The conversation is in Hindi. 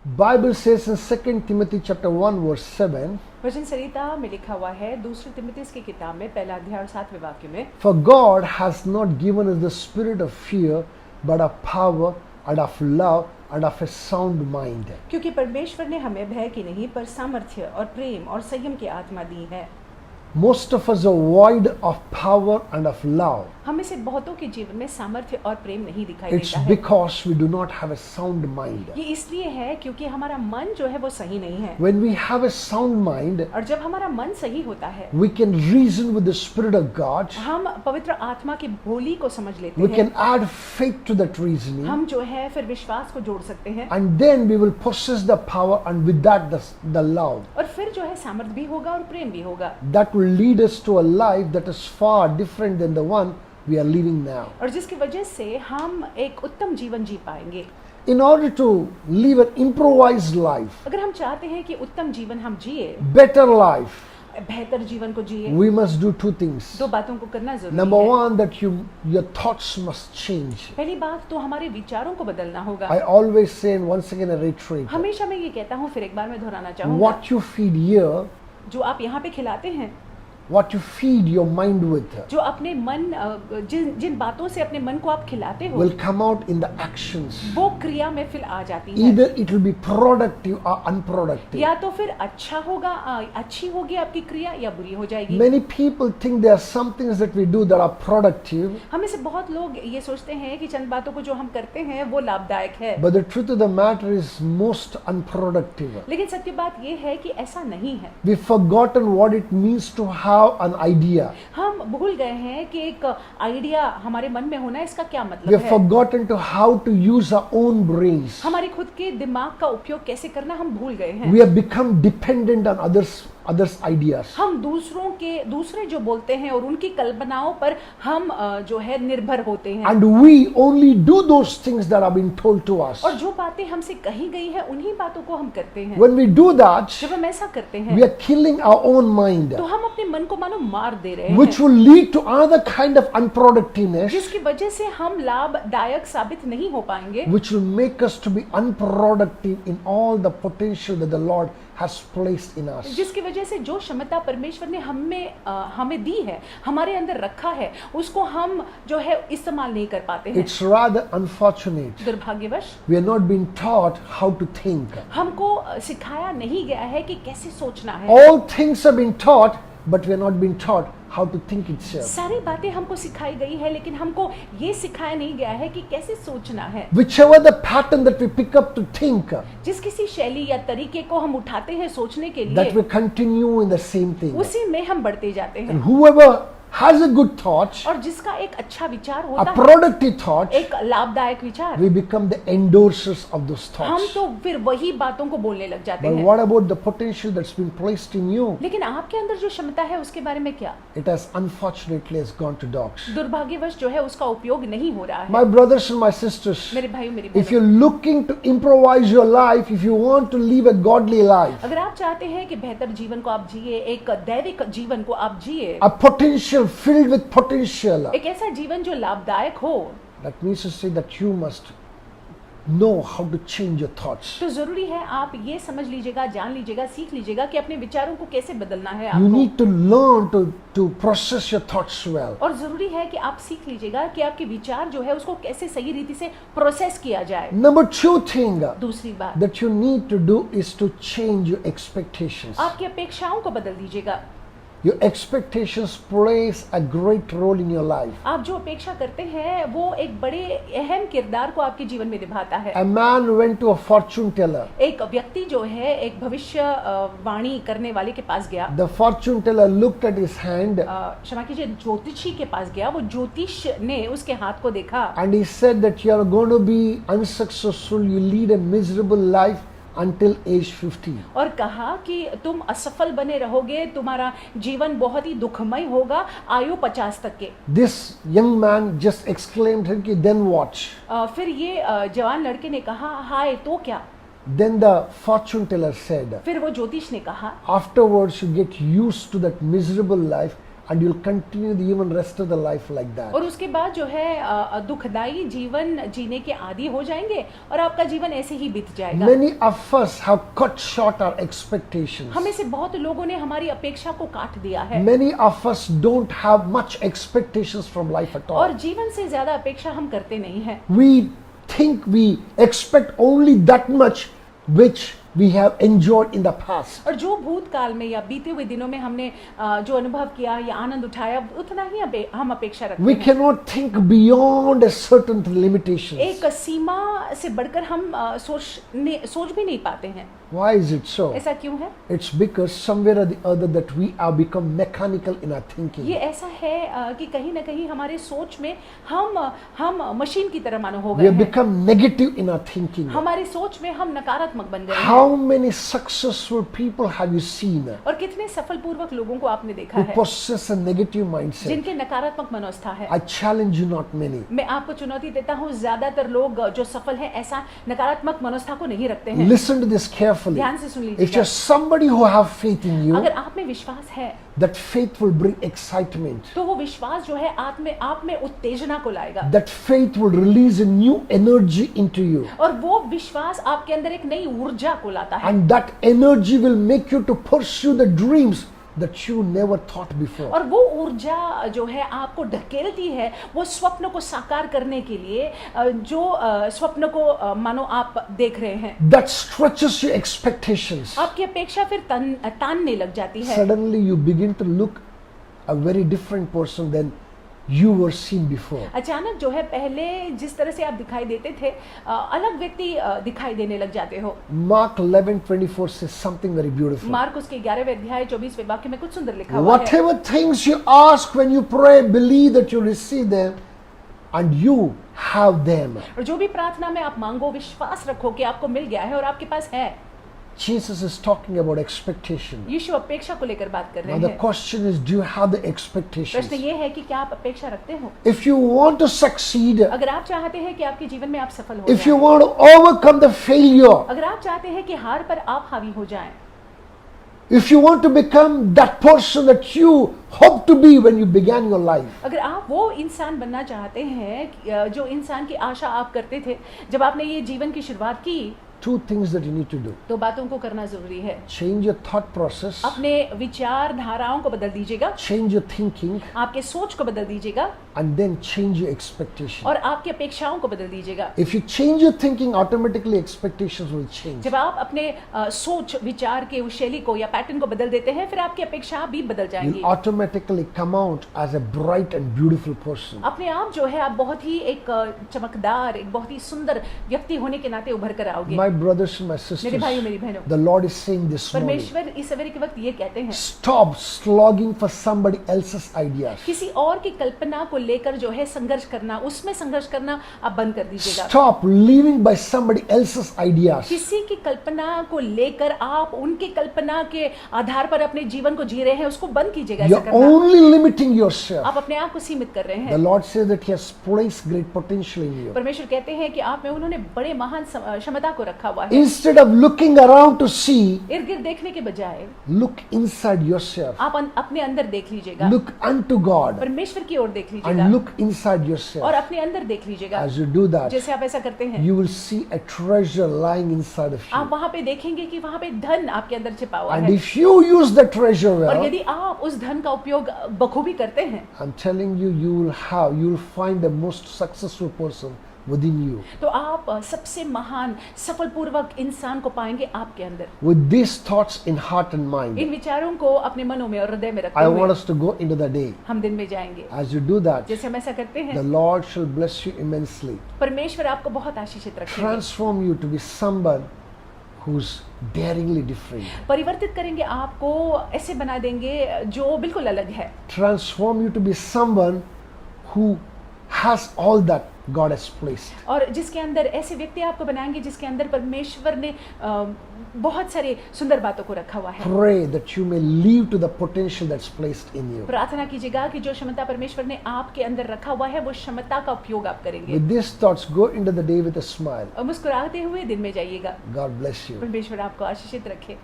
Bible says in 2 Timothy chapter 1 verse 7, वचन संहिता में लिखा हुआ है दूसरी तिमुथियुस की किताब में पहला अध्याय और 7वें वाक्य में, For God has not given us the spirit of fear, but of power and of love and of a sound mind. क्योंकि परमेश्वर ने हमें भय की नहीं पर सामर्थ्य और प्रेम और संयम की आत्मा दी है। Most of us are void of power and of love. हम में से बहुतों के जीवन में सामर्थ्य और प्रेम नहीं दिखाई It's देता है। because we do not have a sound mind. ये इसलिए है क्योंकि हमारा मन जो है वो सही नहीं है। When we have a sound mind, और जब हमारा मन सही होता है, we can reason with the Spirit of God. हम पवित्र आत्मा की बोली को समझ लेते We हैं। can add faith to that reasoning, हम जो है फिर विश्वास को जोड़ सकते हैं and then we will possess the power, and with that the love. और फिर जो है सामर्थ भी होगा और प्रेम भी होगा, That will lead us to a life that is far different than the one we are living now. और जिसकी वजह से हम एक उत्तम जीवन जी पाएंगे। In order to live an improvised life, अगर हम चाहते हैं कि उत्तम जीवन हम जिए, better life, बेहतर जीवन को जिए, we must do two things. दो बातों को करना जरूरी Number है। one, that your thoughts must change. पहली बात तो हमारे विचारों को बदलना होगा। I always say, and once again I reiterate, हमेशा मैं ये कहता हूँ, फिर एक बार मैं दोहराना चाहूँगा, what you feed here, जो आप यहाँ पे खिलाते हैं, what you feed your mind with, जो अपने मन जिन बातों से अपने मन को आप खिलाते हो, will come out in the actions. वो क्रिया में फिर आ जाती है। Either it will be productive or unproductive. या तो फिर अच्छा होगा, अच्छी होगी आपकी क्रिया, या बुरी हो जाएगी। Many people think there are some things that we do that are productive, हमें से बहुत लोग ये सोचते हैं कि चंद बातों को जो हम करते हैं वो लाभदायक है, but the truth of the matter is most unproductive. लेकिन सत्य बात ये है कि ऐसा नहीं है। We've forgotten what it means to have an idea. हम भूल गए हैं कि एक आइडिया हमारे मन में होना इसका क्या We मतलब have है। forgotten to how to use our own brains. हमारे खुद के दिमाग का उपयोग कैसे करना हम भूल गए हैं। We have become dependent on others' ideas. हम दूसरे जो बोलते हैं और उनकी कल्पनाओं पर हम जो है निर्भर होते हैं, And we only do those things that have been told to us. और जो बातें हमसे कही गई है उन्हीं बातों को हम करते हैं। When we do that, जब हम ऐसा करते हैं we are killing our own mind, तो हम अपने मन को मानो मार दे रहे which हैं, will lead to another kind of unproductiveness, जिसकी वजह से हम लाभदायक साबित नहीं हो पाएंगे, which will make us to be unproductive in all the potential that the Lord has placed in us. जिसकी वजह से जो क्षमता परमेश्वर ने हमें दी है, हमारे अंदर रखा है, उसको हम जो है इस्तेमाल नहीं कर पाते हैं। It's rather unfortunate. दुर्भाग्यवश We are not being taught how to think. हमको सिखाया नहीं गया है कि कैसे सोचना है। All things have been taught, but we are not being taught how to think itself. सारी बातें हमको सिखाई गई है, लेकिन हमको ये सिखाया नहीं गया है कि कैसे सोचना है। Whichever the pattern that we pick up to think, जिस किसी शैली या तरीके को हम उठाते हैं सोचने के that we लिए, continue in the same thing. उसी में हम बढ़ते जाते हैं। And whoever has a good thought, और जिसका एक अच्छा विचार a होता है, productive thought, एक लाभदायक विचार, we become the endorsers of those हम thoughts. तो फिर वही बातों को बोलने लग जाते But हैं। what about the potential that's been placed in you? लेकिन आपके अंदर जो क्षमता है उसके बारे में क्या? It has unfortunately has gone to dogs. दुर्भाग्यवश जो है उसका उपयोग नहीं हो रहा है। My brothers and my sisters, मेरे भाइयों मेरी if you're बहनों, looking to improvise your life, if you want to live a godly life, अगर आप चाहते हैं कि बेहतर जीवन को आप जिए, एक दैविक जीवन को आप जिए, a potential filled with potential, एक ऐसा जीवन जो लाभदायक हो, that means to say that you must know how to change your thoughts. तो जरूरी है आप ये समझ लीजिएगा, जान लीजिएगा, सीख लीजिएगा कि अपने विचारों को कैसे बदलना है You आपको। need to learn to process your thoughts well. और जरूरी है कि आप सीख लीजिएगा कि आपके विचार जो है उसको कैसे सही रीति से प्रोसेस किया जाए। Number two thing दूसरी बात, that you need to do is to change your expectations. आपकी अपेक्षाओं को बदल दीजिएगा। Your expectations plays a great role in your life. आप जो अपेक्षा करते हैं वो एक बड़े अहम किरदार को आपके जीवन में निभाता है। A man went to a fortune teller. एक व्यक्ति जो है एक भविष्य वाणी करने वाले के पास गया। The fortune teller looked at his hand क्षमा कीजिए, ज्योतिषी के पास गया। वो ज्योतिष ने उसके हाथ को देखा and he said that you are going to be unsuccessful, you lead a miserable life until age 50. और कहा कि तुम असफल बने रहोगे, तुम्हारा जीवन बहुत ही दुखमय होगा आयु 50 तक के। This young man just exclaimed, then what? फिर ये जवान लड़के ने कहा, हाय तो क्या? Then the fortune teller said, फिर वो ज्योतिष ने कहा, afterwards you get used to that miserable life and you'll continue the even rest of the life like that. और उसके बाद जो है दुखदाई जीवन जीने के आदी हो जाएंगे और आपका जीवन ऐसे ही बीत जाएगा। Many of us have cut short our expectations. हमें से बहुत लोगों ने हमारी अपेक्षा को काट दिया है Many of us don't have much expectations from life at और all. जीवन से ज्यादा अपेक्षा हम करते नहीं हैं। We think we expect only that much which we have enjoyed in the past. और जो भूतकाल में या बीते हुए दिनों में हमने जो अनुभव किया या आनंद उठाया उतना ही हम अपेक्षा रखते We हैं। cannot think beyond a certain limitations. एक सीमा से बढ़कर हम सोच भी नहीं पाते हैं। Why is it so? ऐसा क्यों है? It's because somewhere or the other that we have become mechanical in our thinking. ये ऐसा है कि कहीं ना कहीं हमारे सोच में हम मशीन की तरह मानो हो We गए have हैं। become negative in our thinking. हमारी सोच में हम नकारात्मक बन गए हैं। How many successful people have you seen और कितने सफलपूर्वक लोगों को आपने देखा who है possess a negative mindset? जिनके नकारात्मक मनोस्था है। I challenge you, not many. मैं आपको चुनौती देता हूँ, ज्यादातर लोग जो सफल हैं ऐसा नकारात्मक मनोस्था को नहीं रखते हैं। Listen to this carefully. ध्यान से सुन If लीजिएगा। you're somebody who have faith in you, अगर आप में विश्वास है that faith will bring excitement. तो वो विश्वास जो है आप में उत्तेजना को लाएगा That faith will release a new energy into you. और वो विश्वास आपके अंदर एक नई ऊर्जा को लाता है And that energy will make you to pursue the dreams that you never thought before. और वो ऊर्जा जो है आपको ढकेलती है वो स्वप्न को साकार करने के लिए जो स्वप्न को मानो आप देख रहे हैं। That stretches your expectations. आपकी अपेक्षा फिर तानने लग जाती है। Suddenly you begin to look a very different person than you were seen before. अचानक जो है पहले जिस तरह से आप दिखाई देते थे अलग व्यक्ति दिखाई देने लग जाते हो। Mark 11:24 says something very beautiful. Mark उसके 11वें अध्याय 24वें वाक्य में कुछ सुंदर लिखा हुआ है। Whatever things you ask when you pray, believe that you receive them and you have them. और जो भी प्रार्थना में आप मांगो विश्वास रखो कि आपको मिल गया है और आपके पास है। Jesus is talking about expectation. यीशु अपेक्षा को लेकर बात कर रहे Now the हैं। question is, do you have the expectations? प्रश्न ये है कि क्या आप अपेक्षा रखते हो? If you want to succeed, अगर आप चाहते हैं कि आपके जीवन में आप सफल हो if you जाएं, want to overcome the failure, अगर आप चाहते हैं कि हार पर आप हावी हो जाएं, if you want to become that person that you hope to be when you began your life, अगर आप वो इंसान बनना चाहते हैं जो इंसान की आशा आप करते थे जब आपने ये जीवन की शुरुआत की, two things that you need to do. तो बातों को करना जरूरी है। Change your thought process, अपने विचार धाराओं को बदल दीजिएगा, change your thinking, आपके सोच को बदल दीजिएगा and then change your expectation. और आपकी अपेक्षाओं को बदल दीजिएगा। If you change your thinking, automatically expectations will change. जब आप अपने सोच विचार के उस शैली को या पैटर्न को बदल देते हैं फिर आपकी अपेक्षा भी बदल जाएंगी। You'll automatically come out as a bright and beautiful person. अपने आप जो है आप बहुत ही एक चमकदार एक बहुत ही सुंदर व्यक्ति होने के नाते उभर कर आओगे। My brothers and my मेरे sisters, भाइयों मेरी बहनों, the Lord is saying this morning, परमेश्वर इस सवेरे के वक्त ये कहते हैं stop slogging for somebody else's ideas. किसी और की कल्पना को लेकर जो है संघर्ष करना, उसमें संघर्ष करना आप बंद कर दीजिएगा। Stop living by somebody else's ideas. किसी की कल्पना को लेकर आप उनकी कल्पना के आधार पर अपने जीवन को जी रहे हैं उसको बंद कीजिएगा। ऐसा You're करना only limiting yourself. आप अपने आप को सीमित कर रहे The हैं। Lord says that He has placed great potential in you. परमेश्वर कहते हैं कि आप में उन्होंने बड़े महान क्षमता को रखा हुआ है। Instead of looking around to see, इर्द गिर्द देखने के बजाय look inside yourself. आप अपने अंदर देख लीजिएगा, Look unto God परमेश्वर की ओर देख लीजिएगा and look inside और yourself. अपने अंदर देख लीजिएगा। As you do that, जैसे आप ऐसा करते हैं you will see a treasure lying inside of आप you. वहां पे देखेंगे कि वहां पे धन आपके अंदर छिपा हुआ And है if you use the treasure और well, यदि आप उस धन का उपयोग बखूबी करते हैं I'm telling you, you will find the most successful person within you. तो आप सबसे महान सफलपूर्वक इंसान को पाएंगे आपके अंदर। With these thoughts in heart and mind, इन विचारों को अपने मनों में और हृदय में रखते I हुए want us to go into the day. हम दिन में जाएंगे। As you do that, जैसे हम ऐसा करते the हैं Lord shall bless you immensely. परमेश्वर आपको बहुत आशीषित रखेंगे, Transform you to be someone who's daringly different. परिवर्तित करेंगे आपको, ऐसे बना देंगे जो बिल्कुल अलग है। Transform you to be someone who has all that God has placed. और जिसके अंदर ऐसे व्यक्ति आपको बनाएंगे जिसके अंदर परमेश्वर ने बहुत सारे सुंदर बातों को रखा हुआ है। Pray that you may live to the potential that's placed in you. प्रार्थना कीजिएगा कि जो क्षमता परमेश्वर ने आपके अंदर रखा हुआ है वो क्षमता का उपयोग आप करेंगे With these thoughts, go into the day with a smile. और मुस्कुराते हुए दिन में जाइएगा। God bless you. परमेश्वर आपको आशीषित रखे।